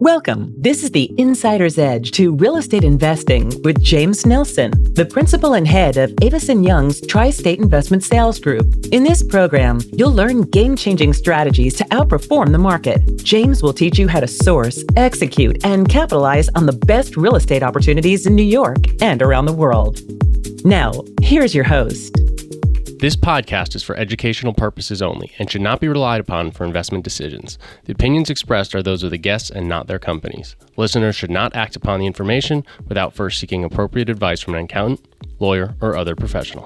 Welcome. This is the Insider's Edge to Real Estate Investing with James Nelson, the principal and head of Avison Young's Tri-State Investment Sales Group. In this program, you'll learn game-changing strategies to outperform the market. James will teach you how to source, execute, and capitalize on the best real estate opportunities in New York and around the world. Now, here's your host. This podcast is for educational purposes only and should not be relied upon for investment decisions. The opinions expressed are those of the guests and not their companies. Listeners should not act upon the information without first seeking appropriate advice from an accountant, lawyer, or other professional.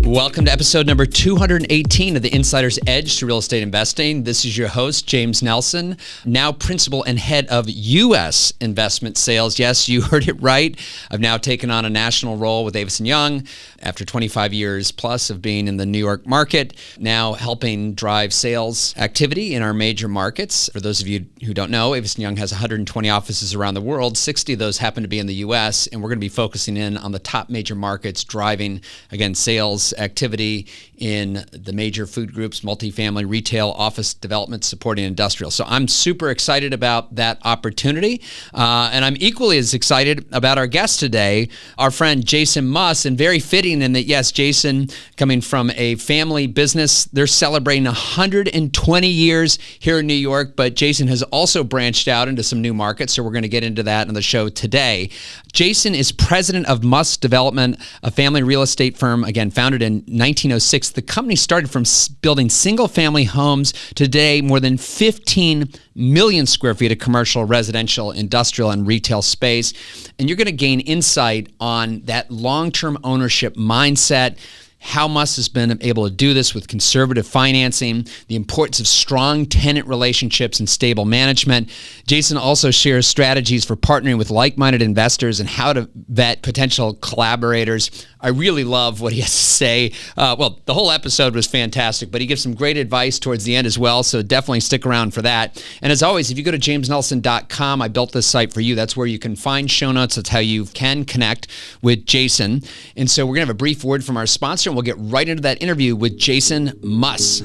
Welcome to episode number 218 of the Insider's Edge to Real Estate Investing. This is your host, James Nelson, now principal and head of U.S. investment sales. Yes, you heard it right. I've now taken on a national role with Avison Young after 25 years plus of being in the New York market, now helping drive sales activity in our major markets. For those of you who don't know, Avison Young has 120 offices around the world. 60 of those happen to be in the U.S., and we're going to be focusing in on the top major markets, driving, again, sales activity in the major food groups, multifamily, retail, office development, supporting industrial. So I'm super excited about that opportunity. And I'm equally as excited about our guest today, our friend Jason Muss, and very fitting in that, yes, Jason, coming from a family business, they're celebrating 120 years here in New York, but Jason has also branched out into some new markets. So we're going to get into that on the show today. Jason is president of Muss Development, a family real estate firm, again, founded in 1906. The company started from building single-family homes to today more than 15 million square feet of commercial, residential, industrial, and retail space. And you're going to gain insight on that long-term ownership mindset, how Muss has been able to do this with conservative financing, the importance of strong tenant relationships and stable management. Jason also shares strategies for partnering with like-minded investors and how to vet potential collaborators. I really love what he has to say. Well, the whole episode was fantastic, but he gives some great advice towards the end as well, so definitely stick around for that. And as always, if you go to jamesnelson.com, I built this site for you. That's where you can find show notes. That's how you can connect with Jason. And so we're going to have a brief word from our sponsor, and we'll get right into that interview with Jason Muss.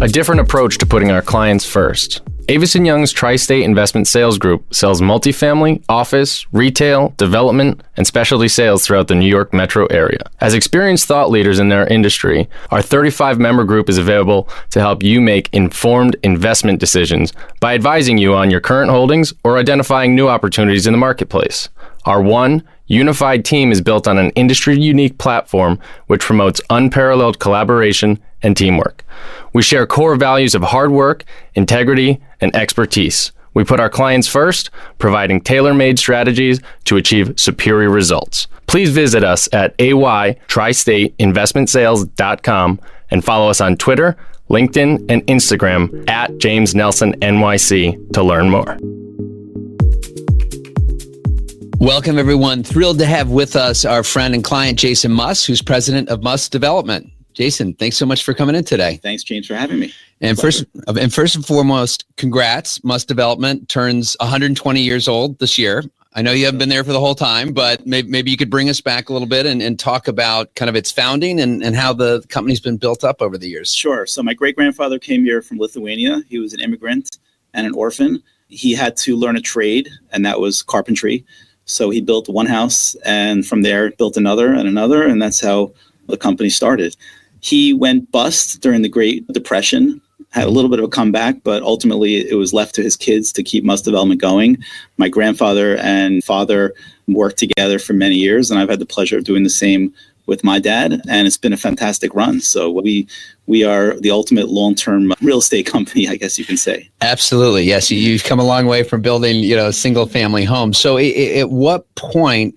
A different approach to putting our clients first. Avison Young's Tri-State Investment Sales Group sells multifamily, office, retail, development, and specialty sales throughout the New York metro area. As experienced thought leaders in their industry, our 35-member group is available to help you make informed investment decisions by advising you on your current holdings or identifying new opportunities in the marketplace. Our one unified team is built on an industry-unique platform which promotes unparalleled collaboration and teamwork. We share core values of hard work, integrity, and expertise. We put our clients first, providing tailor-made strategies to achieve superior results. Please visit us at aytristateinvestmentsales.com and follow us on Twitter, LinkedIn, and Instagram at JamesNelsonNYC to learn more. Welcome, everyone. Thrilled to have with us our friend and client, Jason Muss, who's president of Muss Development. Jason, thanks so much for coming in today. Thanks, James, for having me. And first and foremost, congrats. Muss Development turns 120 years old this year. I know you haven't been there for the whole time, but maybe you could bring us back a little bit and talk about kind of its founding and how the company's been built up over the years. Sure. So my great-grandfather came here from Lithuania. He was an immigrant and an orphan. He had to learn a trade, and that was carpentry. So he built one house, and from there built another, and that's how the company started. He went bust during the Great Depression, had a little bit of a comeback, but ultimately it was left to his kids to keep Muss Development going. My grandfather and father worked together for many years, and I've had the pleasure of doing the same with my dad, and it's been a fantastic run. So we are the ultimate long-term real estate company, I guess you can say. Absolutely. Yes. You've come a long way from building, single-family homes. So at what point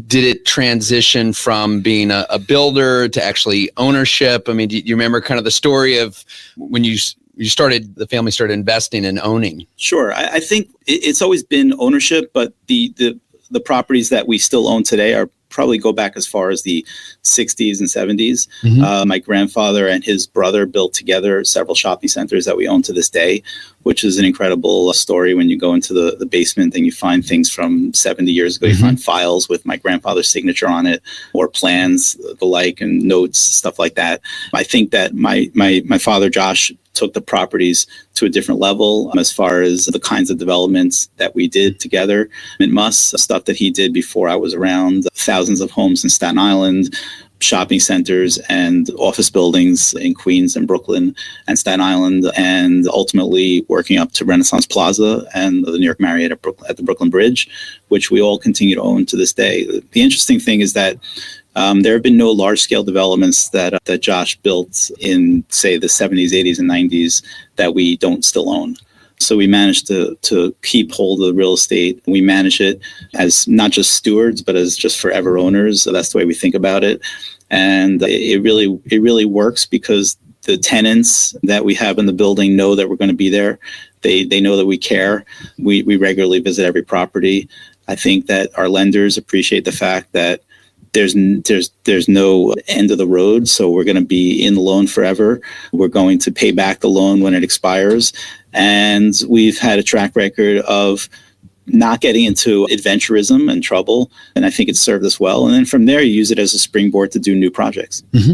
did it transition from being a builder to actually ownership? I mean, do you remember kind of the story of when the family started investing and owning? Sure. I think it's always been ownership, but the properties that we still own today are probably go back as far as the 60s and 70s. Mm-hmm. My grandfather and his brother built together several shopping centers that we own to this day, which is an incredible story. When you go into the basement and you find things from 70 years ago, mm-hmm. you find files with my grandfather's signature on it, or plans, the like, and notes, stuff like that. I think that my father, Josh, took the properties to a different level as far as the kinds of developments that we did together. And Muss, stuff that he did before I was around, thousands of homes in Staten Island, shopping centers and office buildings in Queens and Brooklyn and Staten Island, and ultimately working up to Renaissance Plaza and the New York Marriott at the Brooklyn Bridge, which we all continue to own to this day. The interesting thing is that there have been no large-scale developments that Josh built in, say, the 70s, 80s, and 90s that we don't still own. So we managed to keep hold of the real estate. We manage it as not just stewards, but as just forever owners. So that's the way we think about it. And it really works because the tenants that we have in the building know that we're going to be there. They know that we care. We regularly visit every property. I think that our lenders appreciate the fact that there's no end of the road. So we're going to be in the loan forever. We're going to pay back the loan when it expires. And we've had a track record of not getting into adventurism and trouble. And I think it's served us well. And then from there, you use it as a springboard to do new projects. Mm-hmm.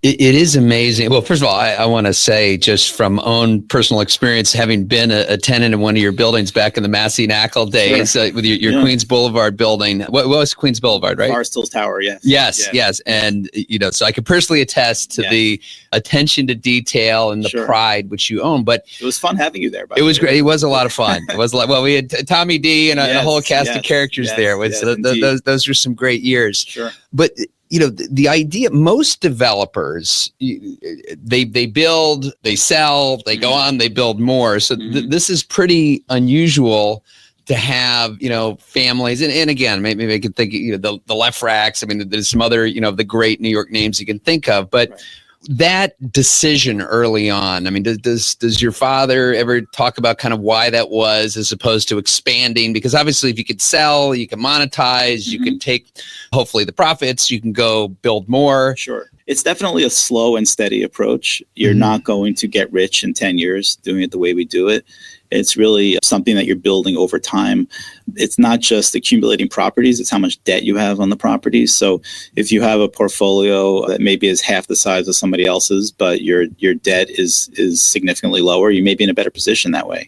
It is amazing. Well, first of all, I want to say, just from own personal experience, having been a tenant in one of your buildings back in the Massey Knackle days, Sure. With your Queens Boulevard building. What was Queens Boulevard, right? Barstool's Tower, yes. Yes. And, so I can personally attest to the attention to detail and the pride which you own. But it was fun having you there. It was great. It was a lot of fun. It was like, well, we had Tommy D and a whole cast of characters there. Those were some great years. Sure. But the idea, most developers, they build, they sell, they go on, they build more. So this is pretty unusual to have, families. And again, maybe I could think, the Left Racks. I mean, there's some other, the great New York names you can think of, but that decision early on, I mean, does your father ever talk about kind of why that was, as opposed to expanding? Because obviously if you could sell, you can monetize, you can take hopefully the profits, you can go build more. Sure. It's definitely a slow and steady approach. You're not going to get rich in 10 years doing it the way we do it. It's really something that you're building over time. It's not just accumulating properties, it's how much debt you have on the properties. So if you have a portfolio that maybe is half the size of somebody else's, but your debt is significantly lower, you may be in a better position that way.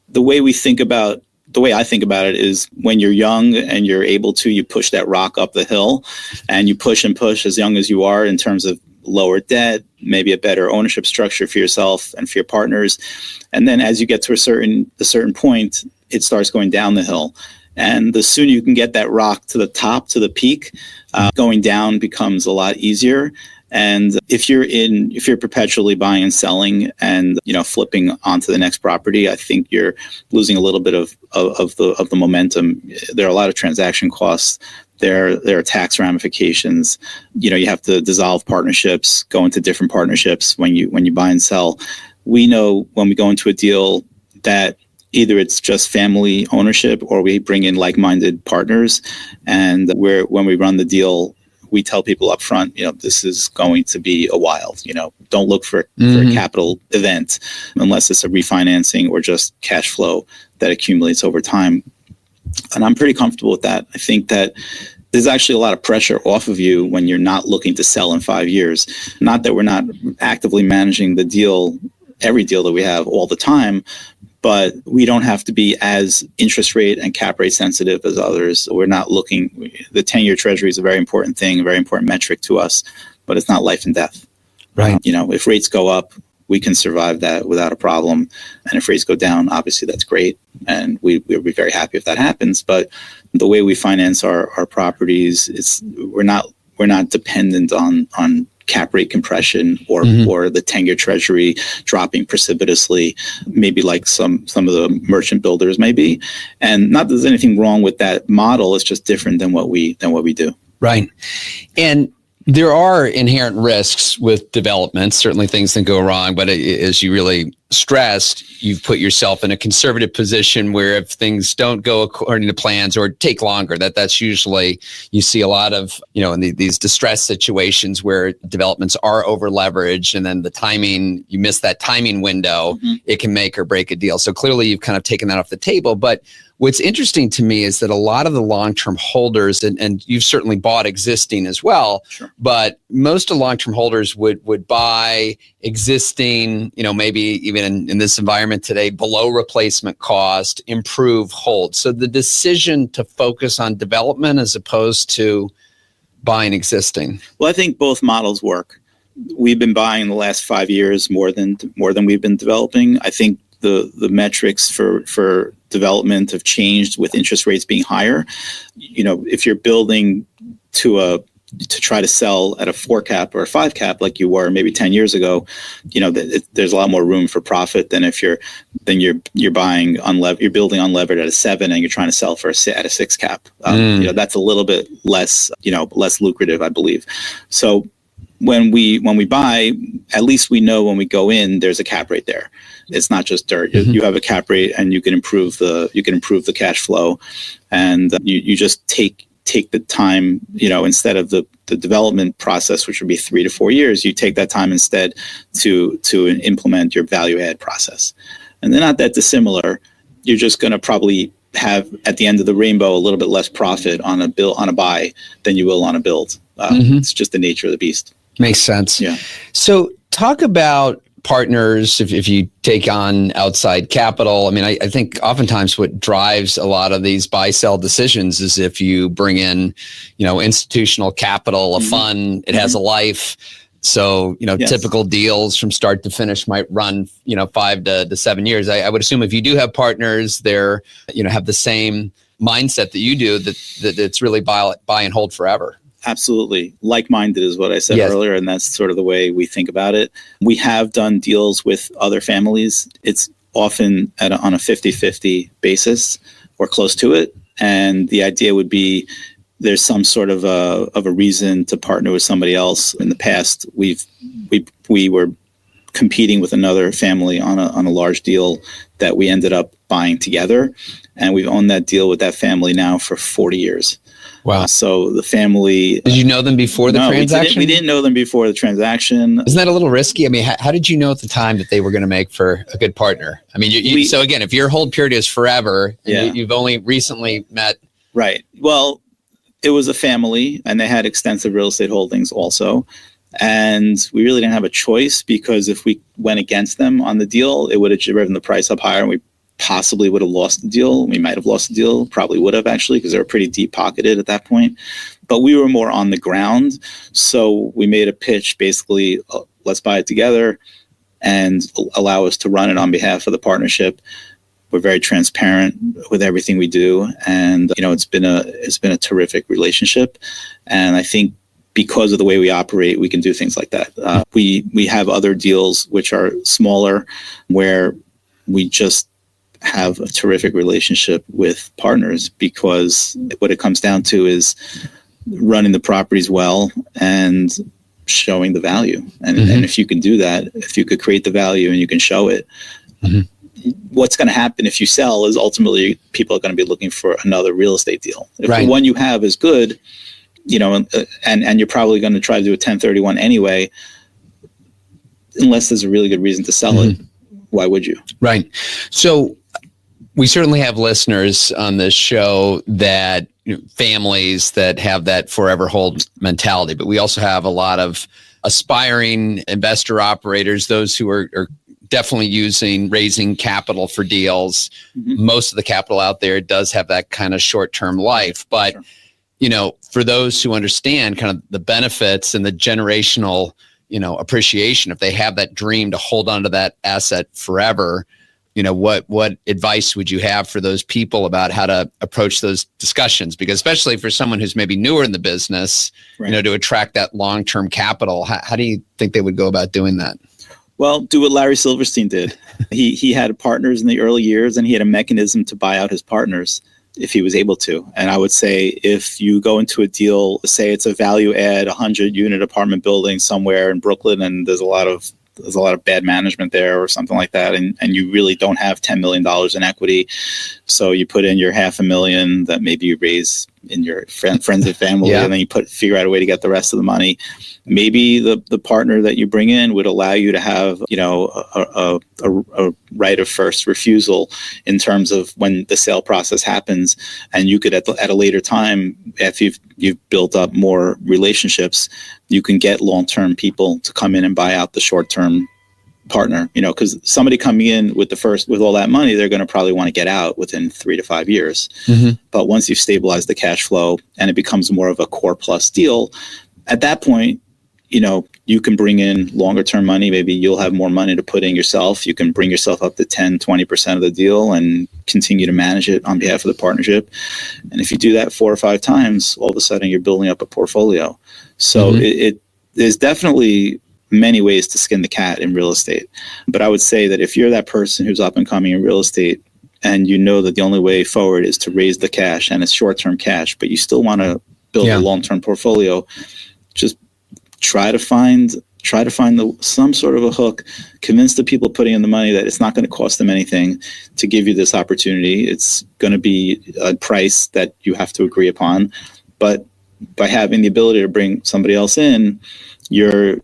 The way I think about it is, when you're young and you're able to, you push that rock up the hill, and you push and push as young as you are in terms of lower debt, maybe a better ownership structure for yourself and for your partners. And then as you get to a certain point, it starts going down the hill. And the sooner you can get that rock to the top, to the peak, going down becomes a lot easier. And if you're perpetually buying and selling and flipping onto the next property, I think you're losing a little bit of the momentum. There are a lot of transaction costs. There are tax ramifications. You have to dissolve partnerships, go into different partnerships when you buy and sell. We know when we go into a deal that either it's just family ownership or we bring in like-minded partners, and when we run the deal, we tell people up front, this is going to be a while. Don't look for a capital event unless it's a refinancing or just cash flow that accumulates over time. And I'm pretty comfortable with that. I think that there's actually a lot of pressure off of you when you're not looking to sell in 5 years. Not that we're not actively managing the deal, every deal that we have all the time, but we don't have to be as interest rate and cap rate sensitive as others. We're not looking, the 10-year treasury is a very important thing, a very important metric to us, but it's not life and death. Right. If rates go up, we can survive that without a problem. And if rates go down, obviously that's great. And we'll be very happy if that happens. But the way we finance our properties, we're not dependent on cap rate compression or the 10-year treasury dropping precipitously, maybe like some of the merchant builders may be. And not that there's anything wrong with that model, it's just different than what we do. Right. And there are inherent risks with development. Certainly things can go wrong, but as you really stressed, you've put yourself in a conservative position where if things don't go according to plans or take longer, that's usually, you see a lot of, in these distress situations where developments are over leveraged, and then the timing, you miss that timing window, it can make or break a deal. So clearly you've kind of taken that off the table. But what's interesting to me is that a lot of the long-term holders, and you've certainly bought existing as well, Sure. but most of long-term holders would buy existing, maybe even in this environment today, below replacement cost, improve, hold. So the decision to focus on development as opposed to buying existing. Well, I think both models work. We've been buying in the last 5 years more than we've been developing. I think the metrics for development have changed with interest rates being higher. If you're building to try to sell at a 4 cap or a 5 cap like you were maybe 10 years ago, there's a lot more room for profit than if you're buying unlevered, you're building unlevered at a 7 and you're trying to sell at a 6 cap. That's a little bit less lucrative, I believe. So when we buy, at least we know when we go in, there's a cap rate there. It's not just dirt. You have a cap rate, and you can improve the cash flow, and you just take the time. Instead of the development process, which would be 3 to 4 years, you take that time instead to implement your value add process, and they're not that dissimilar. You're just going to probably have at the end of the rainbow a little bit less profit on a buy than you will on a build. It's just the nature of the beast. Makes sense. Yeah. So talk about partners if you take on outside capital. I mean, I think oftentimes what drives a lot of these buy-sell decisions is if you bring in, institutional capital, a fund, it has a life. So, Yes. Typical deals from start to finish might run, 5 to 7 years. I would assume if you do have partners, they're, have the same mindset that you do, that it's really buy and hold forever. Absolutely. Like-minded is what I said Yes. earlier, and that's sort of the way we think about it. We have done deals with other families. It's often on a 50-50 basis or close to it. And the idea would be there's some sort of a reason to partner with somebody else. In the past, we were competing with another family on a large deal that we ended up buying together. And we've owned that deal with that family now for 40 years. Wow. So the family... Did you know them before the transaction? We didn't know them before the transaction. Isn't that a little risky? I mean, how did you know at the time that they were going to make for a good partner? I mean, so again, if your hold period is forever, and you've only recently met... Right. Well, it was a family, and they had extensive real estate holdings also. And we really didn't have a choice, because if we went against them on the deal, it would have driven the price up higher, and we possibly would have lost the deal. We might have lost the deal, probably would have actually, because they were pretty deep pocketed at that point. But we were more on the ground. So we made a pitch, basically, let's buy it together and allow us to run it on behalf of the partnership. We're very transparent with everything we do. And, it's been a terrific relationship. And I think because of the way we operate, we can do things like that. We have other deals which are smaller, where we just have a terrific relationship with partners, because what it comes down to is running the properties well and showing the value. And if you can do that, if you could create the value and you can show it, what's going to happen if you sell is ultimately people are going to be looking for another real estate deal. If the one you have is good, and you're probably going to try to do a 1031 anyway, unless there's a really good reason to sell it. Why would you? Right. So we certainly have listeners on this show that families that have that forever hold mentality, but we also have a lot of aspiring investor operators, those who are definitely raising capital for deals. Most of the capital out there does have that kind of short-term life, but for those who understand kind of the benefits and the generational appreciation, if they have that dream to hold on to that asset forever, what advice would you have for those people about how to approach those discussions? Because especially for someone who's maybe newer in the business, to attract that long-term capital, how do you think they would go about doing that? Well, do what Larry Silverstein did. He had partners in the early years, and he had a mechanism to buy out his partners if he was able to. And I would say if you go into a deal, say it's a value add 100-unit apartment building somewhere in Brooklyn, and there's a lot of there's a lot of bad management there or something like that, and you really don't have $10 million in equity. So you put in your $500,000 that maybe you raise in your friends and family, and then you figure out a way to get the rest of the money. Maybe the partner that you bring in would allow you to have, a right of first refusal in terms of when the sale process happens, and you could at a later time, after you've built up more relationships, you can get long-term people to come in and buy out the short-term partner, because somebody coming in with all that money, they're going to probably want to get out within 3 to 5 years. Mm-hmm. But once you've stabilized the cash flow and it becomes more of a core plus deal, at that point, you can bring in longer term money. Maybe you'll have more money to put in yourself. You can bring yourself up to 10, 20% of the deal and continue to manage it on behalf of the partnership. And if you do that 4 or 5 times, all of a sudden you're building up a portfolio. So there's definitely many ways to skin the cat in real estate. But I would say that if you're that person who's up and coming in real estate, and you know that the only way forward is to raise the cash and it's short-term cash, but you still want to build a long-term portfolio, just try to find some sort of a hook, convince the people putting in the money that it's not going to cost them anything to give you this opportunity. It's going to be a price that you have to agree upon, but by having the ability to bring somebody else in, you're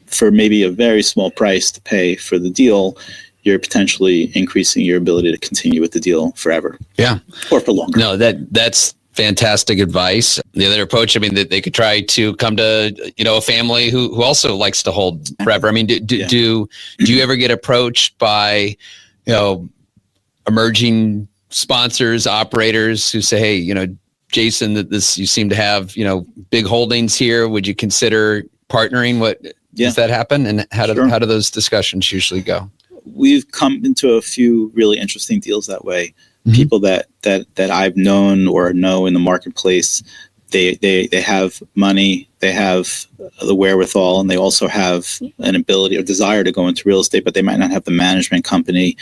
for maybe a very small price to pay for the deal, you're potentially increasing your ability to continue with the deal forever. Yeah. Or for longer. No, that's fantastic advice. The other approach, that they could try to come to, a family who also likes to hold forever. Do you ever get approached by, emerging sponsors, operators who say, hey, Jason, you seem to have, big holdings here. Would you consider partnering? Does that happen? And how do those discussions usually go? We've come into a few really interesting deals that way. Mm-hmm. People that I've known or know in the marketplace, they have money, they have the wherewithal, and they also have an ability or desire to go into real estate, but they might not have the management company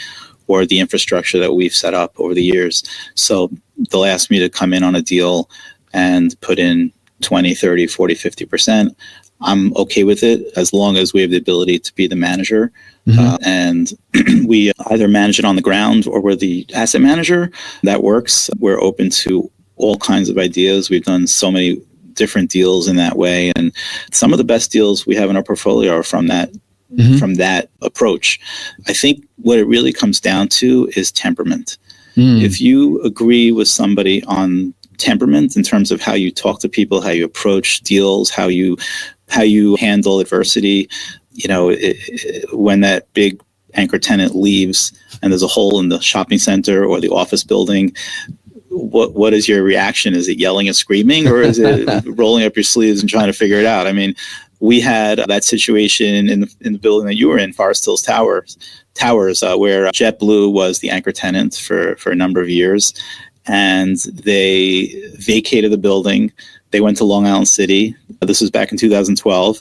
or the infrastructure that we've set up over the years. So they'll ask me to come in on a deal and put in 20, 30, 40, 50%. I'm okay with it as long as we have the ability to be the manager. Mm-hmm. And we either manage it on the ground or we're the asset manager. That works. We're open to all kinds of ideas. We've done so many different deals in that way. And some of the best deals we have in our portfolio are from that. Mm-hmm. From that approach. I think what it really comes down to is temperament. If you agree with somebody on temperament in terms of how you talk to people, how you approach deals, how you handle adversity, when that big anchor tenant leaves and there's a hole in the shopping center or the office building, what is your reaction? Is it yelling and screaming, or is it rolling up your sleeves and trying to figure it out? We had that situation in the building that you were in, Forest Hills Towers, where JetBlue was the anchor tenant for a number of years, and they vacated the building. They went to Long Island City. This was back in 2012,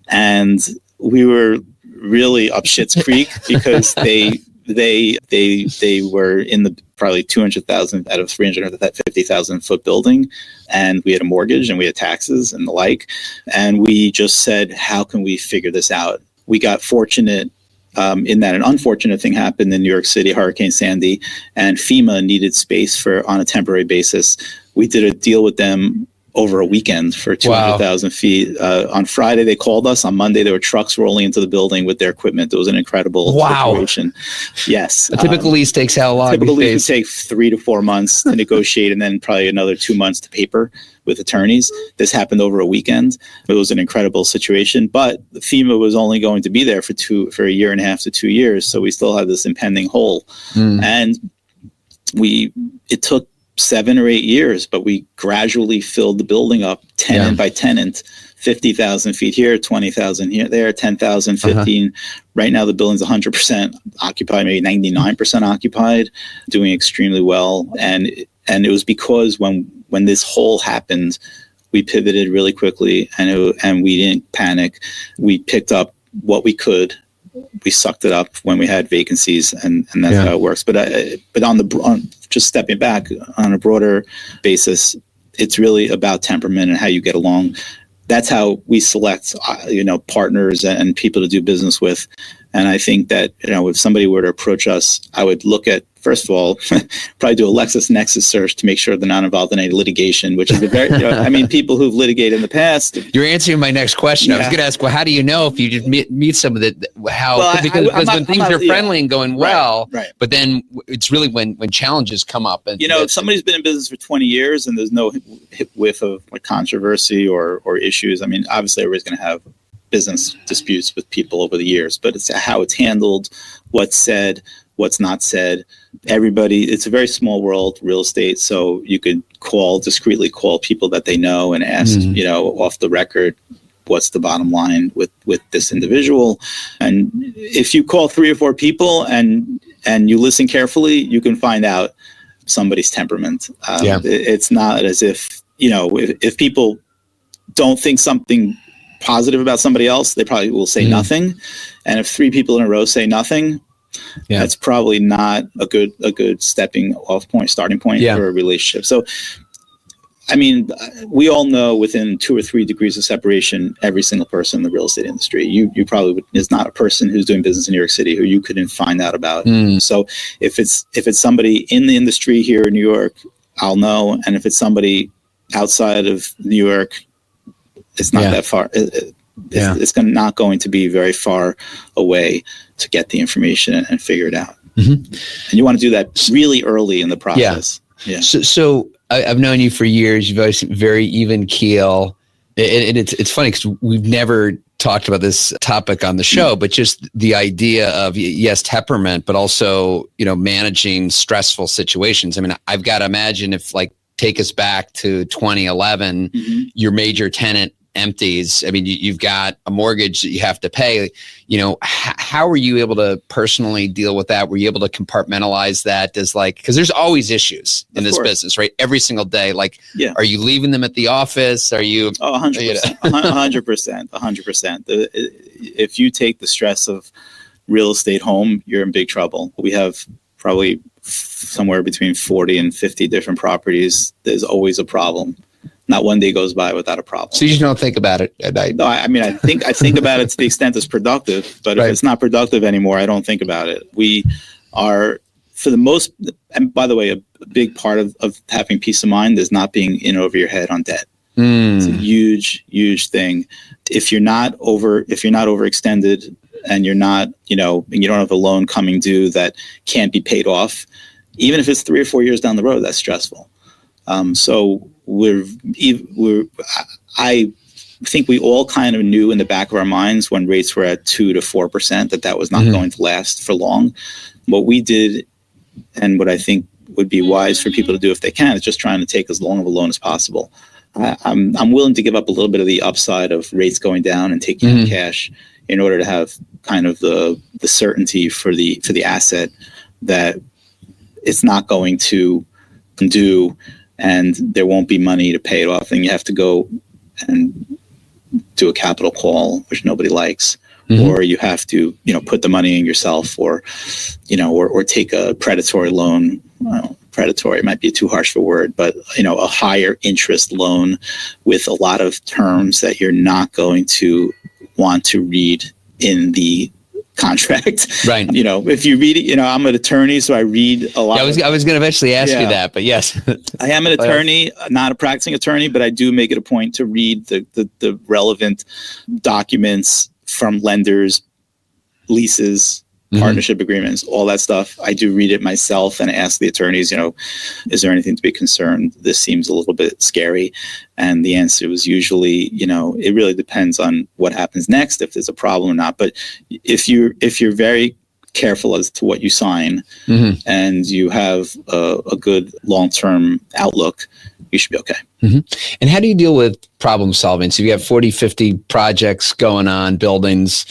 and we were really up Schitt's Creek because they were in the probably 200,000 out of 350,000 foot building, and we had a mortgage and we had taxes and the like, and we just said, how can we figure this out? We got fortunate in that an unfortunate thing happened in New York City, Hurricane Sandy, and FEMA needed space on a temporary basis. We did a deal with them over a weekend for 200,000 feet. On Friday, they called us. On Monday, there were trucks rolling into the building with their equipment. It was an incredible situation. Yes. A typical lease takes how long? Typical lease would take 3 to 4 months to negotiate, and then probably another 2 months to paper with attorneys. This happened over a weekend. It was an incredible situation, but FEMA was only going to be there for a year and a half to 2 years. So we still had this impending hole. And it took 7 or 8 years, but we gradually filled the building up tenant by tenant, 50,000 feet here, 20,000 here, there, 10,000, 15. Right now, the building's 100% occupied, maybe 99% occupied, doing extremely well. And it was because when this hole happened, we pivoted really quickly and we didn't panic. We picked up what we could. We sucked it up when we had vacancies, and that's how it works. But just stepping back on a broader basis, it's really about temperament and how you get along. that's how we select, partners and people to do business with. And I think that, if somebody were to approach us, I would look at, first of all, probably do a LexisNexis search to make sure they're not involved in any litigation, which is a very, people who've litigated in the past. You're answering my next question. Yeah. I was going to ask, well, how do you know if you just meet some of because when things are friendly and going well, right. But then it's really when challenges come up. And if somebody's been in business for 20 years and there's no whiff of controversy or issues, obviously everybody's going to have business disputes with people over the years, but it's how it's handled, what's said, what's not said. It's a very small world, real estate. So you could discreetly call people that they know and ask, off the record, what's the bottom line with this individual? And if you call 3 or 4 people and you listen carefully, you can find out somebody's temperament. It's not as if people don't think something positive about somebody else, they probably will say nothing. And if 3 people in a row say nothing, that's probably not a good starting point for a relationship. So, we all know within 2 or 3 degrees of separation, every single person in the real estate industry, you probably is not a person who's doing business in New York City who you couldn't find out about. So if it's somebody in the industry here in New York, I'll know. And if it's somebody outside of New York, it's not that far. It's not going to be very far away to get the information and figure it out. And you want to do that really early in the process. Yeah. So I've known you for years. You've always very even keel. And it's funny because we've never talked about this topic on the show, but just the idea of, yes, temperament, but also, managing stressful situations. I've got to imagine if take us back to 2011, your major tenant empties. You've got a mortgage that you have to pay. How were you able to personally deal with that? Were you able to compartmentalize that as because there's always issues in this business, right? Every single day. Are you leaving them at the office? Are you? 100%, 100%. If you take the stress of real estate home, you're in big trouble. We have probably somewhere between 40 and 50 different properties. There's always a problem. Not one day goes by without a problem. So you just don't think about it at night? No, I think about it to the extent it's productive, but if it's not productive anymore, I don't think about it. We are, for the most, and by the way, a big part of having peace of mind is not being in over your head on debt. It's a huge, huge thing. If you're not overextended and you're not, and you don't have a loan coming due that can't be paid off, even if it's 3 or 4 years down the road, that's stressful. So I think we all kind of knew in the back of our minds when rates were at 2 to 4% that was not going to last for long. What we did, and what I think would be wise for people to do if they can, is just trying to take as long of a loan as possible. I'm willing to give up a little bit of the upside of rates going down and taking out cash in order to have kind of the certainty for the asset that it's not going to do, and there won't be money to pay it off, and you have to go and do a capital call, which nobody likes, or you have to, put the money in yourself, or take a predatory loan. Well, predatory might be too harsh of a word, but a higher interest loan with a lot of terms that you're not going to want to read in the contract. Right. If you read it, I'm an attorney, so I read a lot. I was going to eventually ask you that, but yes. I am an attorney, not a practicing attorney, but I do make it a point to read the relevant documents from lenders, leases, partnership agreements, all that stuff. I do read it myself and ask the attorneys, is there anything to be concerned? This seems a little bit scary. And the answer was usually, it really depends on what happens next, if there's a problem or not. But if you're very careful as to what you sign and you have a good long-term outlook, you should be okay. And how do you deal with problem solving? So you have 40, 50 projects going on, buildings.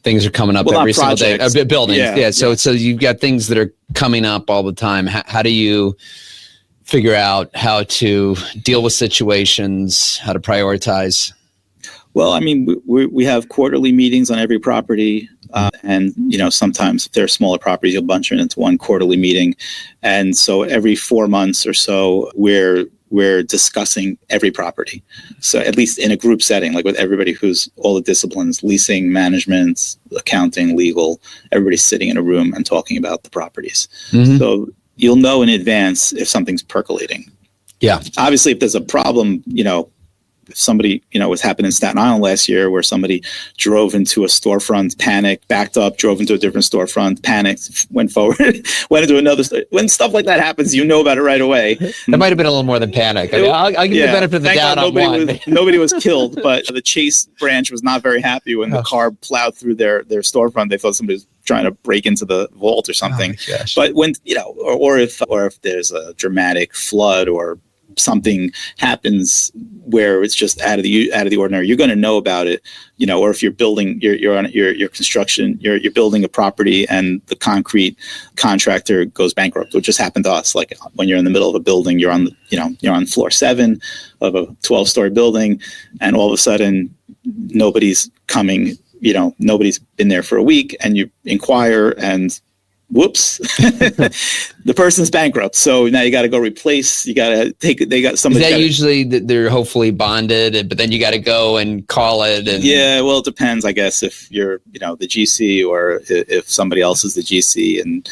Things are coming up every single day. Buildings, So you've got things that are coming up all the time. How do you figure out how to deal with situations, how to prioritize? Well, we have quarterly meetings on every property. And, sometimes if they're smaller properties, you'll bunch it into one quarterly meeting. And so every 4 months or so, we're we're discussing every property. So at least in a group setting, like with everybody who's all the disciplines, leasing, management, accounting, legal, everybody's sitting in a room and talking about the properties. So you'll know in advance if something's percolating. Yeah. Obviously, if there's a problem, if somebody, was happening in Staten Island last year where somebody drove into a storefront, panicked, backed up, drove into a different storefront, panicked, went forward, went into another store. When stuff like that happens, you know about it right away. That might have been a little more than panic. I mean, I'll give you the benefit of the doubt on one. Nobody was killed, but the Chase branch was not very happy when the car plowed through their storefront. They thought somebody was trying to break into the vault or something. But when, or if there's a dramatic flood or something happens where it's just out of the ordinary, you're going to know about it, or if you're building your construction, you're building a property and the concrete contractor goes bankrupt, which just happened to us. Like when you're in the middle of a building, you're on floor 7 of a 12-story building, and all of a sudden nobody's coming, nobody's been there for a week, and you inquire and whoops, the person's bankrupt. So now you got to go replace, they got somebody. Is that usually they're hopefully bonded, but then you got to go and call it? And yeah, well, it depends, I guess, if you're, the GC or if somebody else is the GC, and,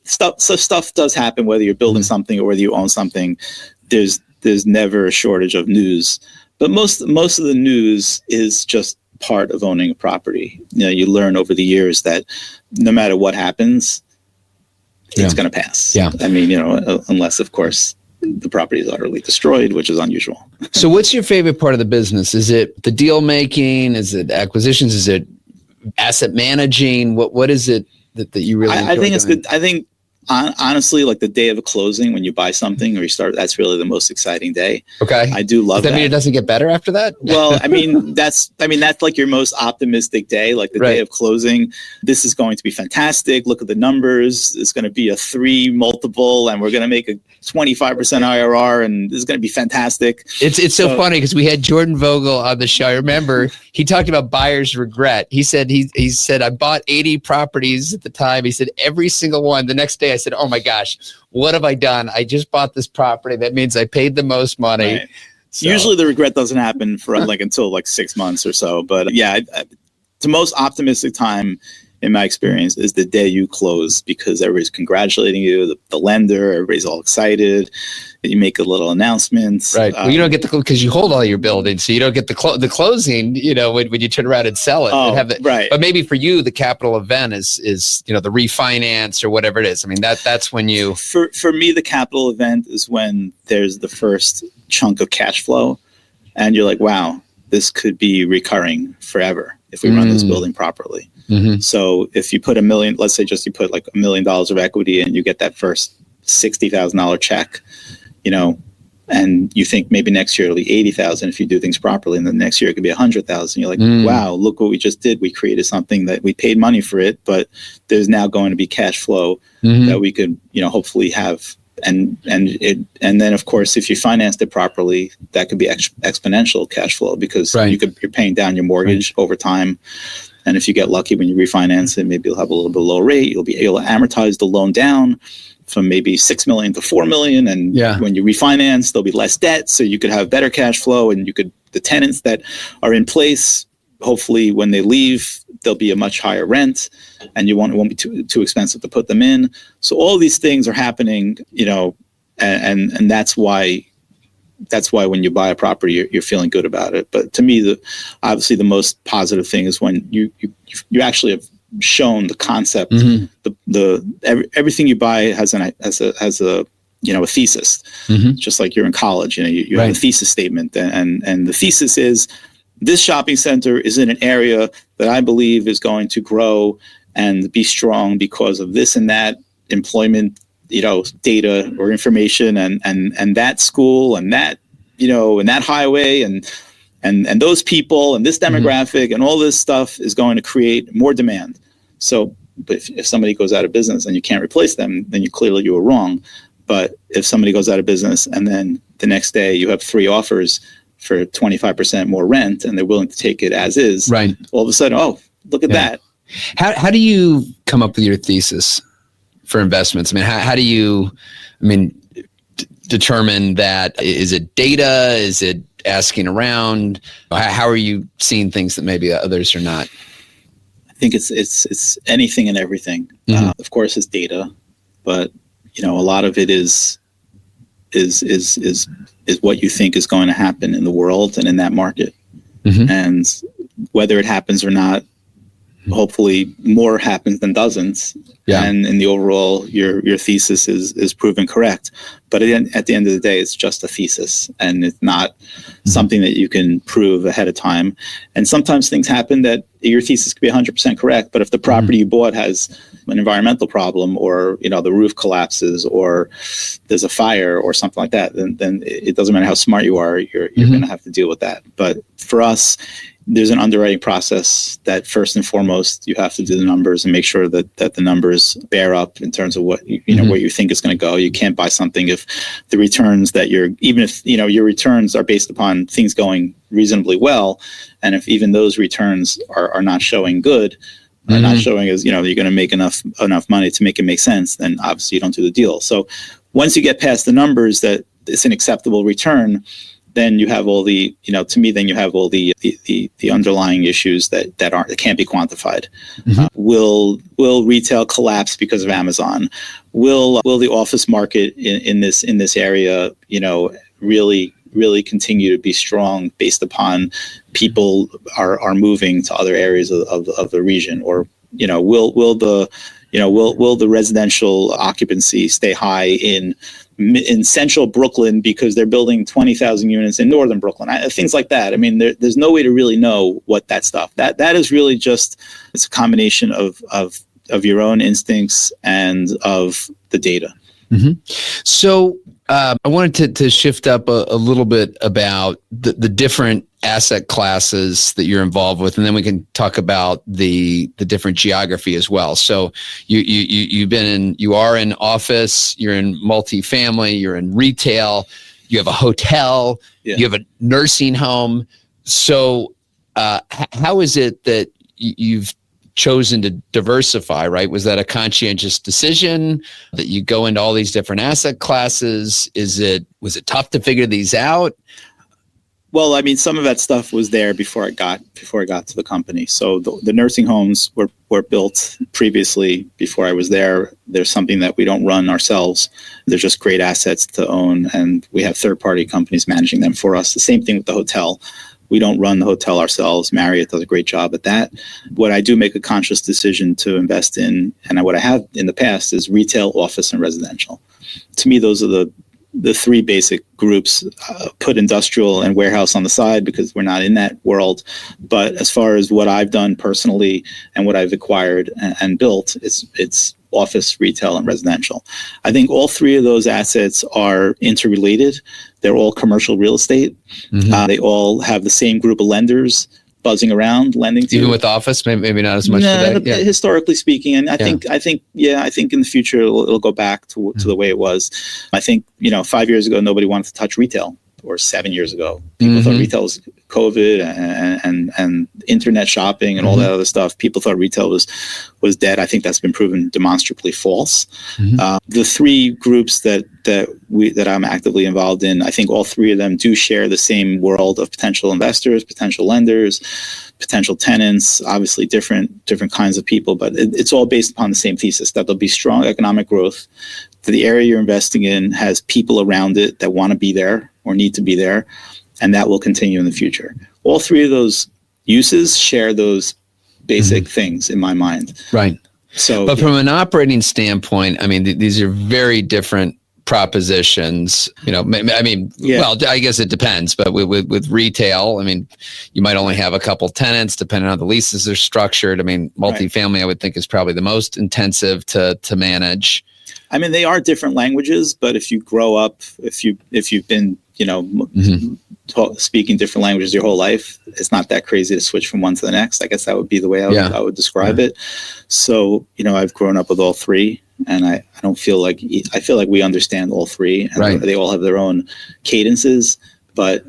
stuff does happen, whether you're building something or whether you own something. There's never a shortage of news, but most of the news is just part of owning a property. You learn over the years that no matter what happens, it's going to pass. Yeah. I mean, unless of course the property is utterly destroyed, which is unusual. So what's your favorite part of the business? Is it the deal making? Is it acquisitions? Is it asset managing? What is it that you really enjoy? I think it's good. I think honestly, like the day of a closing, when you buy something or you start, that's really the most exciting day. Okay. I do love that. Does that mean it doesn't get better after that? Well, I mean, that's like your most optimistic day, like the day of closing. This is going to be fantastic. Look at the numbers. It's going to be a 3 multiple, and we're going to make a 25% IRR, and this is going to be fantastic. It's so funny because we had Jordan Vogel on the show. I remember he talked about buyer's regret. He said, I bought 80 properties at the time. He said every single one. The next day I said, oh my gosh, what have I done? I just bought this property. That means I paid the most money. Right. So. Usually the regret doesn't happen for until 6 months or so. But yeah, the most optimistic time in my experience is the day you close, because everybody's congratulating you, the lender, everybody's all excited. You make a little announcement. Right. Well, you don't get because you hold all your buildings, so you don't get the closing, when you turn around and sell it. Right. But maybe for you, the capital event is the refinance or whatever it is. I mean, that's when you... For me, the capital event is when there's the first chunk of cash flow and you're like, wow, this could be recurring forever if we run this building properly. Mm-hmm. So if you put $1 million, let's say just you put like $1 million of equity and you get that first $60,000 check, and you think maybe next year it'll be 80,000 if you do things properly, and then next year it could be 100,000. You're like, wow, look what we just did. We created something that we paid money for it, but there's now going to be cash flow that we could, hopefully have. And then of course, if you financed it properly, that could be exponential cash flow, because you're paying down your mortgage over time. And if you get lucky when you refinance it, maybe you'll have a little bit lower rate. You'll be able to amortize the loan down from maybe $6 million to $4 million. And when you refinance, there'll be less debt. So you could have better cash flow, and the tenants that are in place, hopefully when they leave, there'll be a much higher rent, and it won't be too expensive to put them in. So all these things are happening, and that's why when you buy a property, you're feeling good about it. But to me, obviously the most positive thing is when you actually have shown the concept. Everything you buy has a thesis. Just like you're in college, you have a thesis statement, and the thesis is, this shopping center is in an area that I believe is going to grow and be strong because of this and that employment, data or information, and that school and that, and that highway and those people and this demographic and all this stuff is going to create more demand. So if somebody goes out of business and you can't replace them, then you were wrong. But if somebody goes out of business and then the next day you have 3 offers for 25% more rent and they're willing to take it as is, all of a sudden, oh, look at that. How do you come up with your thesis for investments? I mean, how do you, determine that? Is it data? Is it asking around? How are you seeing things that maybe others are not? I think it's anything and everything. Of course, it's data, but a lot of it is what you think is going to happen in the world and in that market, and whether it happens or not. Hopefully, more happens than doesn't. Yeah. And in the overall, your thesis is proven correct. But at the end of the day, it's just a thesis, and it's not something that you can prove ahead of time. And sometimes things happen that your thesis could be 100% correct, but if the property you bought has an environmental problem, or the roof collapses, or there's a fire, or something like that, then it doesn't matter how smart you are, you're going to have to deal with that. But for us, there's an underwriting process that first and foremost you have to do the numbers and make sure that the numbers bear up in terms of what where you think it's going to go. You can't buy something if the returns that even if your returns are based upon things going reasonably well, and if even those returns are not showing good, are not showing as you're going to make enough money to make it make sense, then obviously you don't do the deal. So once you get past the numbers that it's an acceptable return, then you have all the, to me, then you have all the underlying issues that can't be quantified. Will retail collapse because of Amazon? Will the office market in this area, really continue to be strong based upon people are moving to other areas of the region? Or will the residential occupancy stay high in central Brooklyn because they're building 20,000 units in northern Brooklyn? Things like that. I mean, there's no way to really know what that stuff. That is really just, it's a combination of your own instincts and of the data. So I wanted to shift up a little bit about the different asset classes that you're involved with, and then we can talk about the different geography as well. So you are in office, you're in multifamily, you're in retail, you have a hotel, you have a nursing home. So how is it that you've chosen to diversify, right? Was that a conscientious decision that you go into all these different asset classes? Was it tough to figure these out? Well, I mean, some of that stuff was there before I got to the company. So the nursing homes were built previously before I was there. There's something that we don't run ourselves. They're just great assets to own, and we have third-party companies managing them for us. The same thing with the hotel. We don't run the hotel ourselves. Marriott does a great job at that. What I do make a conscious decision to invest in, and what I have in the past, is retail, office, and residential. To me, those are the three basic groups. Put industrial and warehouse on the side because we're not in that world. But as far as what I've done personally and what I've acquired and built, it's office, retail, and residential. I think all three of those assets are interrelated. They're all commercial real estate. They all have the same group of lenders buzzing around lending to. Even with office, maybe not as much today. Yeah. Historically speaking, and I think in the future it'll go back to the way it was. I think 5 years ago nobody wanted to touch retail, or 7 years ago people thought retail was COVID and internet shopping and all that other stuff. People thought retail was dead. I think that's been proven demonstrably false. The three groups that I'm actively involved in, I think all three of them do share the same world of potential investors, potential lenders, potential tenants, obviously different kinds of people, but it's all based upon the same thesis that there'll be strong economic growth. That the area you're investing in has people around it that want to be there or need to be there, and that will continue in the future. All three of those uses share those basic things in my mind. Right. So, but from an operating standpoint, I mean, these are very different propositions. Well, I guess it depends, but with retail, I mean, you might only have a couple tenants depending on how the leases are structured. I mean, multifamily, I would think, is probably the most intensive to manage. I mean, they are different languages, but if you grow up, if you've been, speaking different languages your whole life, it's not that crazy to switch from one to the next. I guess that would be the way I would describe it. So, I've grown up with all three, and I feel like we understand all three, and they all have their own cadences, but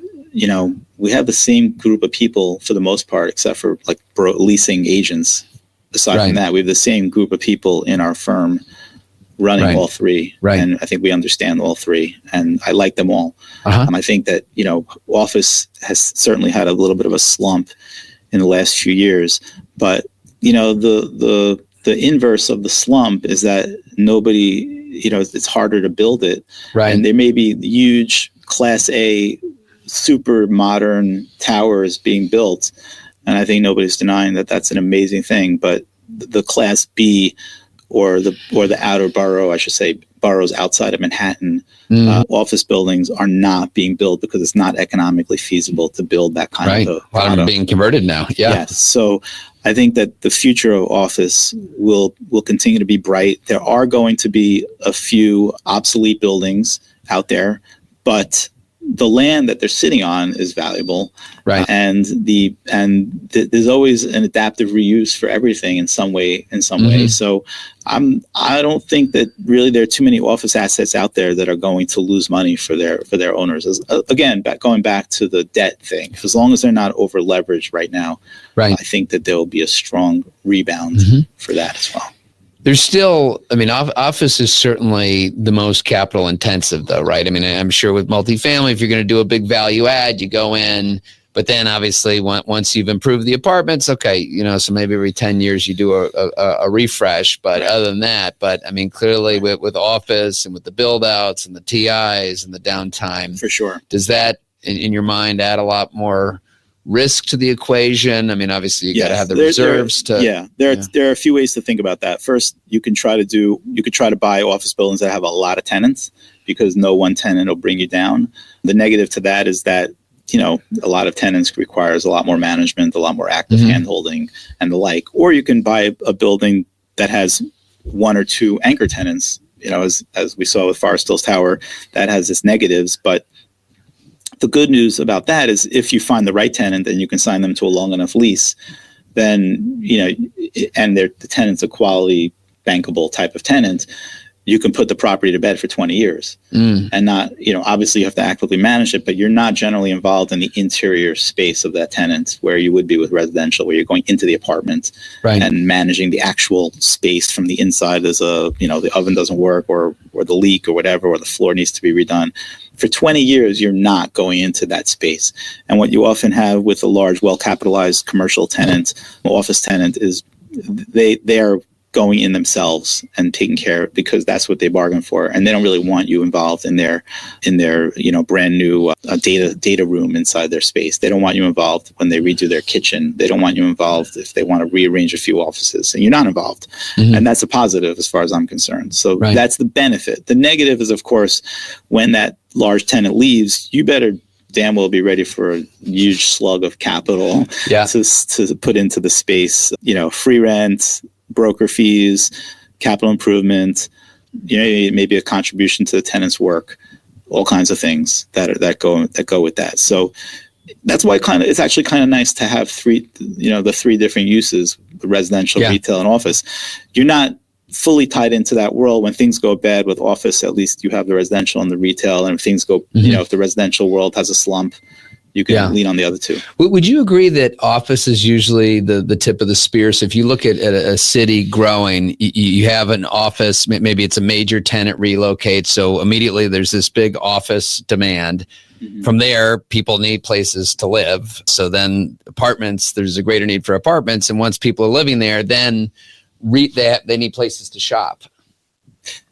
we have the same group of people for the most part, except for like leasing agents. Aside from that, we have the same group of people in our firm running all three. Right. And I think we understand all three, and I like them all. I think that, office has certainly had a little bit of a slump in the last few years, but the inverse of the slump is that nobody, it's harder to build it. Right. And there may be huge Class A super modern towers being built, and I think nobody's denying that that's an amazing thing. But the Class B or the outer borough, I should say, boroughs outside of Manhattan, office buildings are not being built because it's not economically feasible to build that kind of a lot of them being converted now. Yes. So I think that the future of office will continue to be bright. There are going to be a few obsolete buildings out there, but the land that they're sitting on is valuable, right? And there's always an adaptive reuse for everything in some way. So I don't think that really there are too many office assets out there that are going to lose money for their owners. Again, going back to the debt thing, as long as they're not over leveraged right now, I think that there will be a strong rebound for that as well. There's still, office is certainly the most capital intensive though, right? I'm sure with multifamily, if you're going to do a big value add, you go in, but then obviously once you've improved the apartments, okay, so maybe every 10 years you do a refresh, but other than that, clearly with office and with the build outs and the TIs and the downtime, for sure. Does that in your mind add a lot more risk to the equation? Obviously you got to have the reserves there are a few ways to think about that. First, you could try to buy office buildings that have a lot of tenants, because no one tenant will bring you down. The negative to that is that, a lot of tenants requires a lot more management, a lot more active handholding and the like. Or you can buy a building that has one or two anchor tenants, as we saw with Forest Hills Tower, that has its negatives, but the good news about that is if you find the right tenant and you can sign them to a long enough lease, then, and the tenant's a quality, bankable type of tenant, you can put the property to bed for 20 years and not, obviously you have to actively manage it, but you're not generally involved in the interior space of that tenant where you would be with residential, where you're going into the apartment and managing the actual space from the inside as the oven doesn't work or the leak or whatever, or the floor needs to be redone. For 20 years, you're not going into that space. And what you often have with a large, well-capitalized commercial tenant, office tenant, is they are going in themselves and taking care, because that's what they bargained for, and they don't really want you involved in their brand new data room inside their space. They don't want you involved when they redo their kitchen. They don't want you involved if they want to rearrange a few offices, and you're not involved. And that's a positive as far as I'm concerned. So that's the benefit. The negative is, of course, when that large tenant leaves, you better damn well be ready for a huge slug of capital to put into the space. Free rent, broker fees, capital improvement, maybe a contribution to the tenant's work, all kinds of things that go with that. So that's why it's actually kind of nice to have the three different uses: residential, retail, and office. You're not fully tied into that world. When things go bad with office, at least you have the residential and the retail. And if things go, if the residential world has a slump, you can lean on the other two. Would you agree that office is usually the tip of the spear? So if you look at a city growing, you have an office, maybe it's a major tenant relocates, so immediately there's this big office demand. From there, people need places to live. So then apartments, there's a greater need for apartments. And once people are living there, then they need places to shop.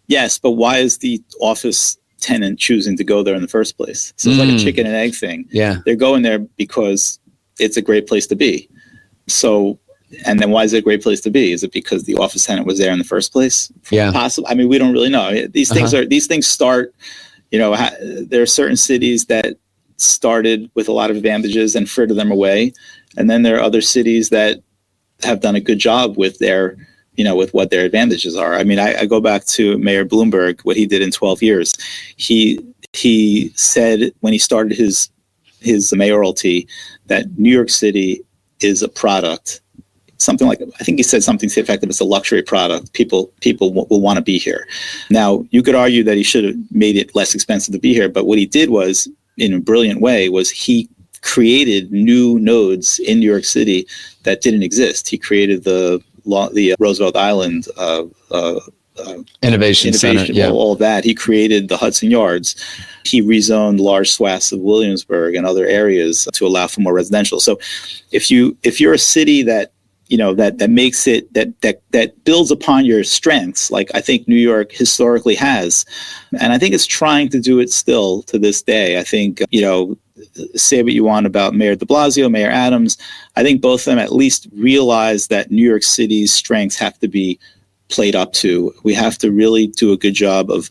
Yes, but why is the office tenant choosing to go there in the first place? So it's like a chicken and egg thing. Yeah, they're going there because it's a great place to be. So, and then why is it a great place to be? Is it because the office tenant was there in the first place? Possibly. We don't really know. These things start. There are certain cities that started with a lot of advantages and frittered them away, and then there are other cities that have done a good job with their with what their advantages are. I go back to Mayor Bloomberg, what he did in 12 years. He said when he started his mayoralty that New York City is a product, something like, I think he said something to the effect of it's a luxury product. People will want to be here. Now, you could argue that he should have made it less expensive to be here, but what he did was, in a brilliant way, was he created new nodes in New York City that didn't exist. He created the Roosevelt Island Innovation Center, yeah. all that. He created the Hudson Yards. He rezoned large swaths of Williamsburg and other areas to allow for more residential. So if you're a city that that makes it that builds upon your strengths, like I think New York historically has, and I think it's trying to do it still to this day. I think say what you want about Mayor de Blasio, Mayor Adams. I think both of them at least realize that New York City's strengths have to be played up to. We have to really do a good job of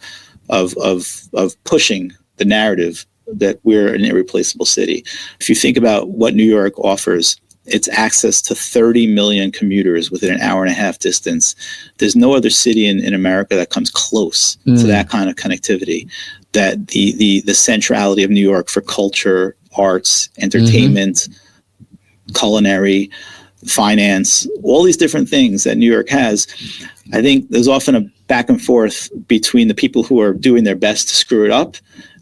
pushing the narrative that we're an irreplaceable city. If you think about what New York offers, it's access to 30 million commuters within an hour and a half distance. There's no other city in America that comes close to that kind of connectivity. That the centrality of New York for culture, arts, entertainment, culinary, finance, all these different things that New York has. I think there's often a back and forth between the people who are doing their best to screw it up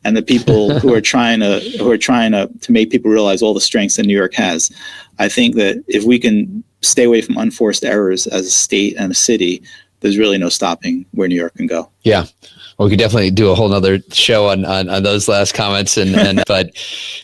and the people who are trying to make people realize all the strengths that New York has. I think that if we can stay away from unforced errors as a state and a city, there's really no stopping where New York can go. Yeah. Well, we could definitely do a whole nother show on those last comments. But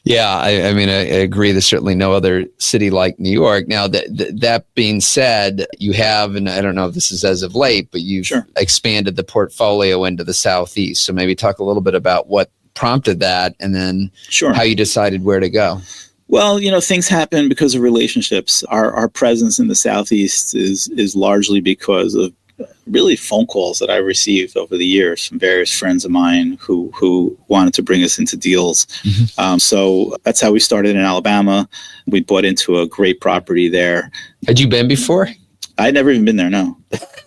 yeah, I mean, I agree. There's certainly no other city like New York. Now, that being said, you have, and I don't know if this is as of late, but you've expanded the portfolio into the Southeast. So maybe talk a little bit about what prompted that and then how you decided where to go. Well, things happen because of relationships. Our presence in the Southeast is largely because of really phone calls that I received over the years from various friends of mine who wanted to bring us into deals. So that's how we started in Alabama. We bought into a great property there. Had you been before? I'd never even been there. No.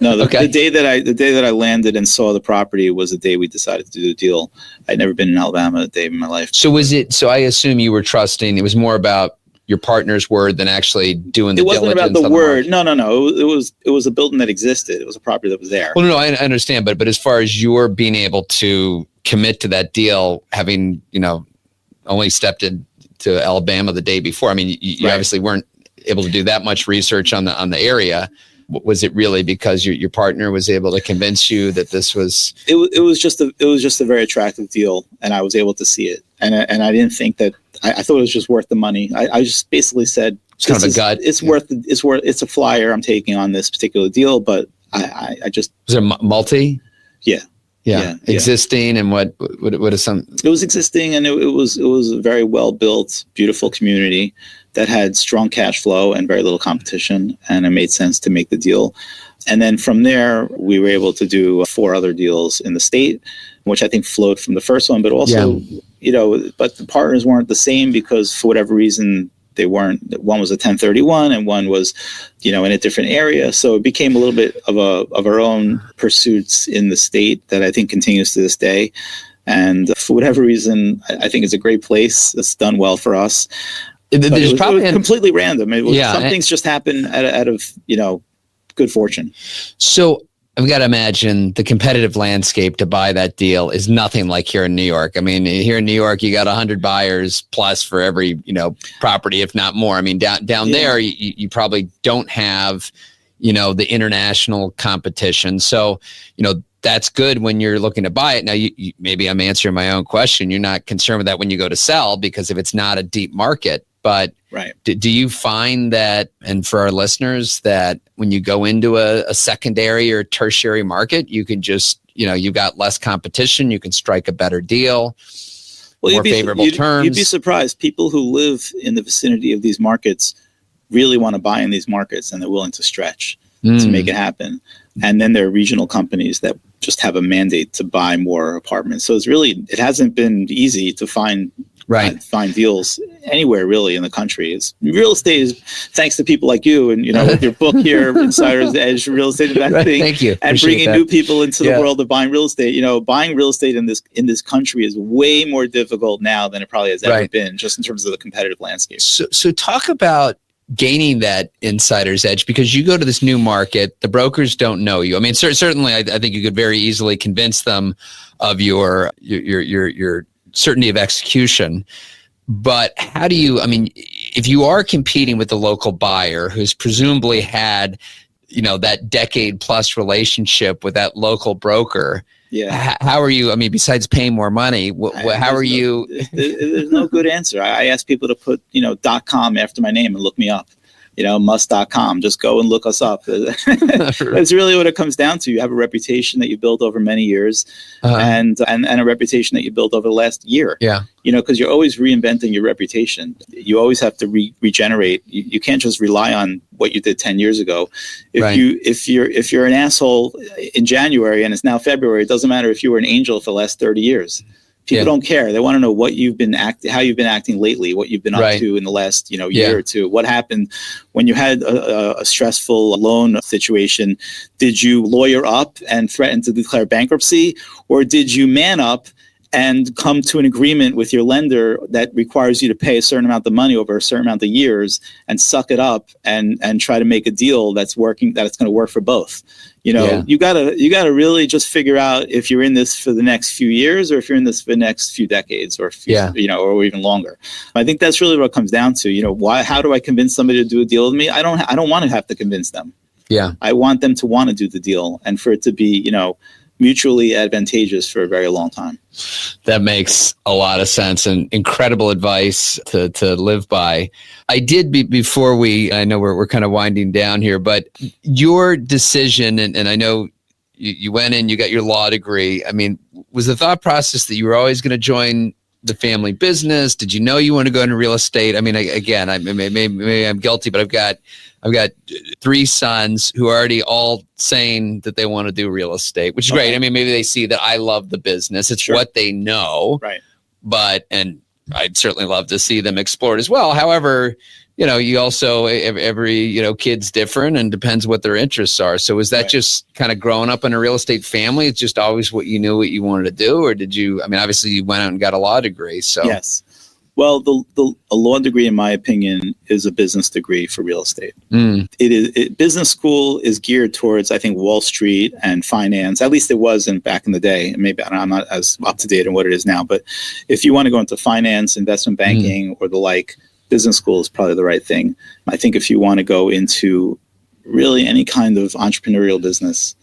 The day that I landed and saw the property was the day we decided to do the deal. I'd never been in Alabama a day in my life. So I assume you were trusting. It was more about your partner's word than actually doing the diligence. It wasn't about the word. No. It was a building that existed. It was a property that was there. Well, no, I understand. But as far as your being able to commit to that deal, having, only stepped into Alabama the day before, I mean, you obviously weren't able to do that much research on the area. Was it really because your partner was able to convince you that this was? It was just a very attractive deal, and I was able to see it, and I didn't think that. I thought it was just worth the money. I just basically said it's kind of a gut. It's a flyer I'm taking on this particular deal, but I just was it multi? Yeah. Existing and what is some? It was existing, and it was a very well built, beautiful community that had strong cash flow and very little competition, and it made sense to make the deal. And then from there, we were able to do 4 other deals in the state, which I think flowed from the first one, but also, but the partners weren't the same because for whatever reason, they weren't. One was a 1031 and one was, in a different area. So it became a little bit of our own pursuits in the state that I think continues to this day. And for whatever reason, I think it's a great place. It's done well for us. It was completely random. Some things just happen out of good fortune. So I've got to imagine the competitive landscape to buy that deal is nothing like here in New York. I mean, here in New York, you got 100 buyers plus for every property, if not more. I mean, down there, you probably don't have the international competition. So that's good when you're looking to buy it. Now, you maybe I'm answering my own question. You're not concerned with that when you go to sell because if it's not a deep market. But do you find that, and for our listeners, that when you go into a secondary or tertiary market, you can just, you've got less competition, you can strike a better deal, more favorable terms? You'd be surprised. People who live in the vicinity of these markets really want to buy in these markets, and they're willing to stretch to make it happen. And then there are regional companies that just have a mandate to buy more apartments. So it hasn't been easy to find deals anywhere really in the country. It's real estate is thanks to people like you and with your book here, Insider's Edge, Real Estate Investing, thank you. And bringing new people into the world of buying real estate. Buying real estate in this country is way more difficult now than it probably has ever been, just in terms of the competitive landscape. So talk about gaining that insider's edge, because you go to this new market, the brokers don't know you. I mean, certainly, I think you could very easily convince them of your certainty of execution. But how do you? I mean, if you are competing with the local buyer who's presumably had that decade plus relationship with that local broker. Yeah. How are you? I mean, besides paying more money, how are you? There's no good answer. I ask people to put, .com after my name and look me up. Muss.com. Just go and look us up. That's really what it comes down to. You have a reputation that you built over many years, and a reputation that you built over the last year. Yeah. Because you're always reinventing your reputation. You always have to regenerate. You can't just rely on what you did 10 years ago. If you're an asshole in January and it's now February, it doesn't matter if you were an angel for the last 30 years. People don't care. They want to know what you've been how you've been acting lately, what you've been up to in the last year or two. What happened when you had a stressful loan situation? Did you lawyer up and threaten to declare bankruptcy, or did you man up and come to an agreement with your lender that requires you to pay a certain amount of money over a certain amount of years and suck it up and try to make a deal that's working, that it's going to work for both? You gotta really just figure out if you're in this for the next few years or if you're in this for the next few decades or or even longer. I think that's really what it comes down to. How do I convince somebody to do a deal with me? I don't want to have to convince them. Yeah. I want them to want to do the deal and for it to be, mutually advantageous for a very long time. That makes a lot of sense and incredible advice to live by. I did before I know we're kind of winding down here, but your decision, and I know you went in, you got your law degree. I mean, was the thought process that you were always going to join the family business? Did you know you want to go into real estate? I mean, again, maybe I'm guilty, but I've got 3 sons who are already all saying that they want to do real estate, which is great. I mean, maybe they see that I love the business. It's what they know. Right. And I'd certainly love to see them explore it as well. However, you also, every, kid's different and depends what their interests are. So is that just kind of growing up in a real estate family? It's just always what you knew what you wanted to do? Or did you, obviously you went out and got a law degree. So yes. Well, a law degree, in my opinion, is a business degree for real estate. Business school is geared towards, I think, Wall Street and finance. At least it was back in the day. Maybe I'm not as up to date on what it is now. But if you want to go into finance, investment banking, or the like, business school is probably the right thing. I think if you want to go into really any kind of entrepreneurial business,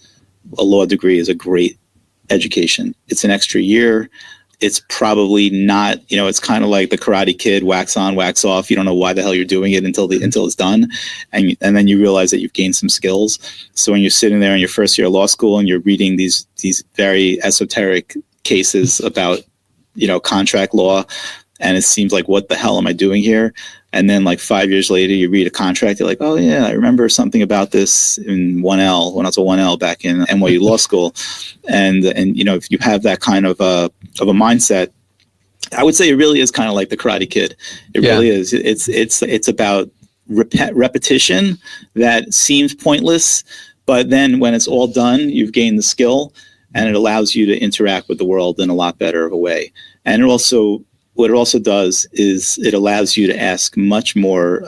a law degree is a great education. It's an extra year. It's probably not, it's kind of like the Karate Kid, wax on, wax off. You don't know why the hell you're doing it until it's done. And then you realize that you've gained some skills. So when you're sitting there in your first year of law school and you're reading these very esoteric cases about, contract law, and it seems like, what the hell am I doing here? And then like 5 years later, you read a contract. You're like, oh yeah, I remember something about this in 1L when I was a 1L back in NYU Law School. And if you have that kind of a mindset, I would say it really is kind of like the Karate Kid. It really is. It's about repetition that seems pointless, but then when it's all done, you've gained the skill, and it allows you to interact with the world in a lot better of a way. And what it also does is it allows you to ask much more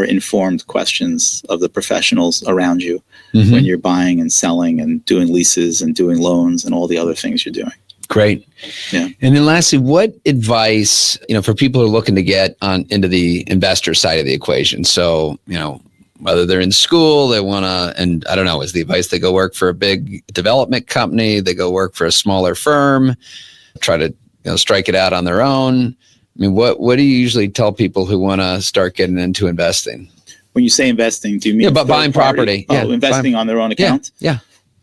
informed questions of the professionals around you when you're buying and selling and doing leases and doing loans and all the other things you're doing. Great. Yeah. And then lastly, what advice, for people who are looking to get into the investor side of the equation? So, whether they're in school, they want to, and I don't know, is the advice they go work for a big development company, they go work for a smaller firm, try to strike it out on their own? I mean, what do you usually tell people who want to start getting into investing? When you say investing, do you mean but buying property? Investing on their own account? Yeah.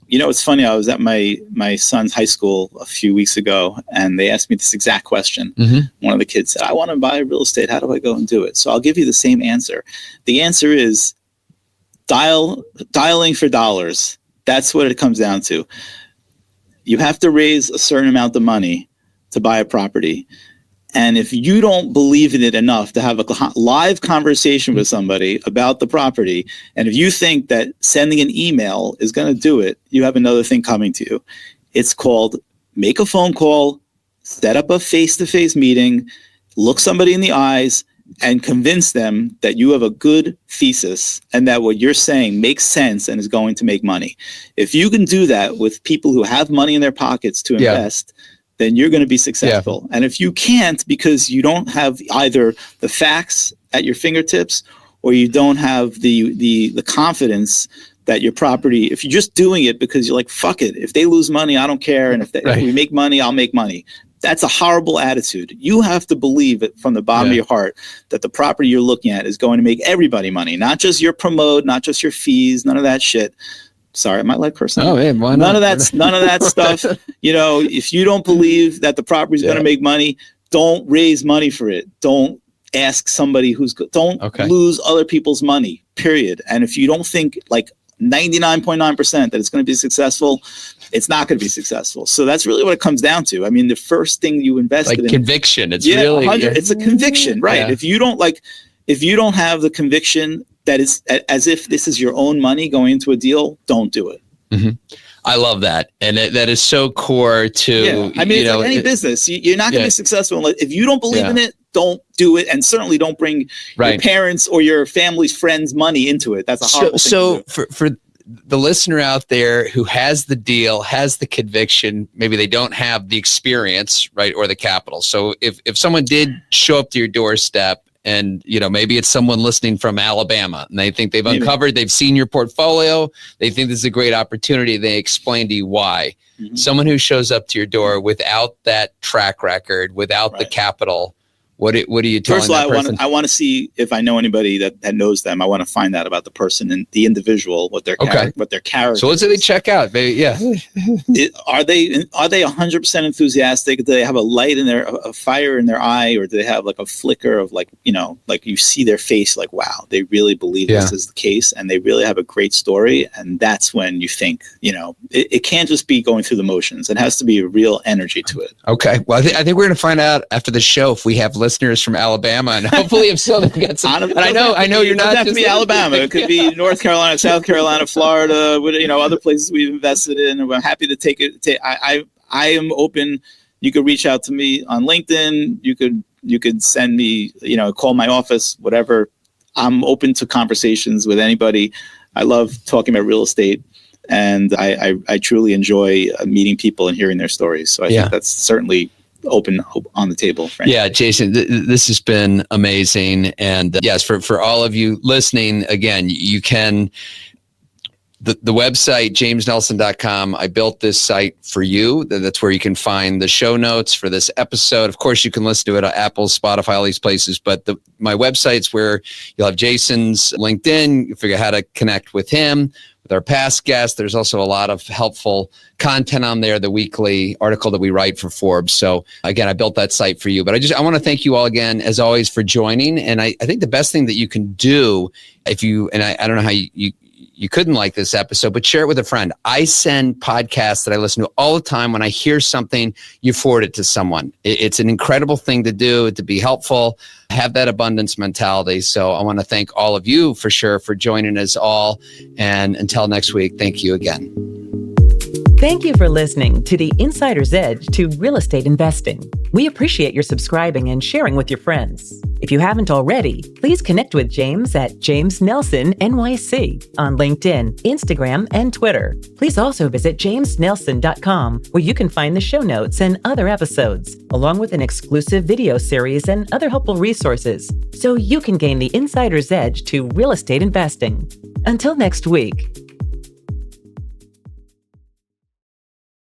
It's funny. I was at my son's high school a few weeks ago, and they asked me this exact question. One of the kids said, I want to buy real estate. How do I go and do it? So I'll give you the same answer. The answer is dialing for dollars. That's what it comes down to. You have to raise a certain amount of money to buy a property. And if you don't believe in it enough to have a live conversation with somebody about the property, and if you think that sending an email is going to do it, you have another thing coming to you. It's called make a phone call, set up a face-to-face meeting, look somebody in the eyes, and convince them that you have a good thesis and that what you're saying makes sense and is going to make money. If you can do that with people who have money in their pockets to invest, then you're going to be successful. Yeah. And if you can't, because you don't have either the facts at your fingertips or you don't have the confidence that your property, if you're just doing it because you're like, fuck it, if they lose money, I don't care. And if we make money, I'll make money. That's a horrible attitude. You have to believe it from the bottom of your heart that the property you're looking at is going to make everybody money, not just your promote, not just your fees, none of that shit. Sorry, I might like personally. Oh, man, why not? None of that stuff. If you don't believe that the property is going to make money, don't raise money for it. Don't ask somebody don't lose other people's money, period. And if you don't think like 99.9% that it's going to be successful, it's not going to be successful. So that's really what it comes down to. I mean, the first thing you invest in, conviction. It's it's a conviction, right? Yeah. If you don't have the conviction that it's as if this is your own money going into a deal, don't do it. Mm-hmm. I love that. And that is so core to, I mean, it's like any business. You're not going to be successful if you don't believe in it. Don't do it, and certainly don't bring your parents or your family's friends' money into it. That's a horrible thing to do. For the listener out there who has the deal, has the conviction, maybe they don't have the experience, right, or the capital. So if someone did show up to your doorstep, and maybe it's someone listening from Alabama, and they think they've seen your portfolio, they think this is a great opportunity, they explain to you why. Mm-hmm. Someone who shows up to your door without that track record, without the capital, what are you telling First of all, that person? I want to see if I know anybody that knows them. I want to find out about the person and the individual, what their character. So let's say they check out. Are they 100% enthusiastic? Do they have a fire in their eye, or do they have like a flicker of like you see their face like, wow, they really believe this is the case, and they really have a great story. And that's when you think, it can't just be going through the motions. It has to be a real energy to it. Okay. Well, I think we're going to find out after the show if we have listeners from Alabama, and hopefully if so, they get some. And I know you're not. It doesn't have to be Alabama. It could be North Carolina, South Carolina, Florida. Other places we've invested in. And we're happy to take it. I am open. You could reach out to me on LinkedIn. You could send me. Call my office. Whatever. I'm open to conversations with anybody. I love talking about real estate, and I truly enjoy meeting people and hearing their stories. So I think that's certainly open on the table, frankly. Yeah, Jason, this has been amazing. And yes, for all of you listening, again, you can, the website, jamesnelson.com, I built this site for you. That's where you can find the show notes for this episode. Of course, you can listen to it on Apple, Spotify, all these places. But my website's where you'll have Jason's LinkedIn. You figure out how to connect with him. With our past guests, there's also a lot of helpful content on there, the weekly article that we write for Forbes. So again, I built that site for you. But I want to thank you all again, as always, for joining. And I think the best thing that you can do, if you, and I don't know how you couldn't like this episode, but share it with a friend. I send podcasts that I listen to all the time. When I hear something, you forward it to someone. It's an incredible thing to do, to be helpful, have that abundance mentality. So I want to thank all of you for sure for joining us all. And until next week, thank you again. Thank you for listening to the Insider's Edge to Real Estate Investing. We appreciate your subscribing and sharing with your friends. If you haven't already, please connect with James at James Nelson NYC on LinkedIn, Instagram, and Twitter. Please also visit jamesnelson.com, where you can find the show notes and other episodes, along with an exclusive video series and other helpful resources, so you can gain the insider's edge to real estate investing. Until next week.